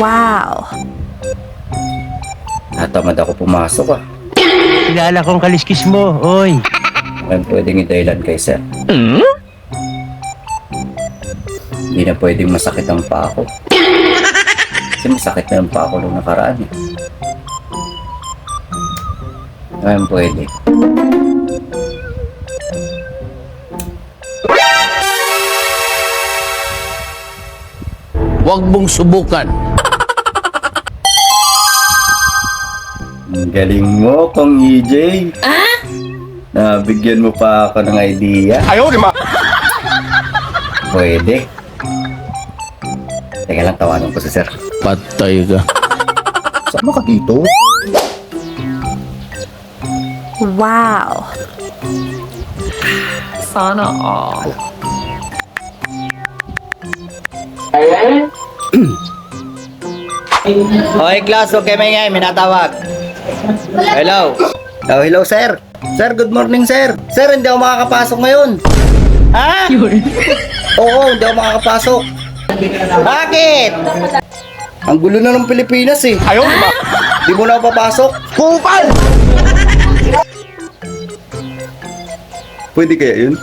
Wow! Natamad ako pumasok ah. Kilala kong kaliskis mo, oy. Ngayon pwedeng i-daylan kay sir. Hindi na pwedeng masakit ang paa ko. Kasi masakit na yung paa ko nung nakaraan eh. Ngayon pwede. Huwag mong subukan. Ang galing mo, Kong EJ. Nabigyan mo pa ako ng idea. Ayaw, di ma. Pwede. Teka lang, tawanan ko si sir. Patay ka. Sama ka dito? Wow! Sana all. Okay, class. Huwag kayo maingay. May natawag. Hello. Oh, hello, sir. Sir, good morning, sir. Sir, hindi ako makakapasok ngayon. Ha? Oo, hindi ako makakapasok. Bakit? Ang gulo na ng Pilipinas eh. Ayaw, di ma. Di mo na ako papasok. Kupal! Pwede kaya yun?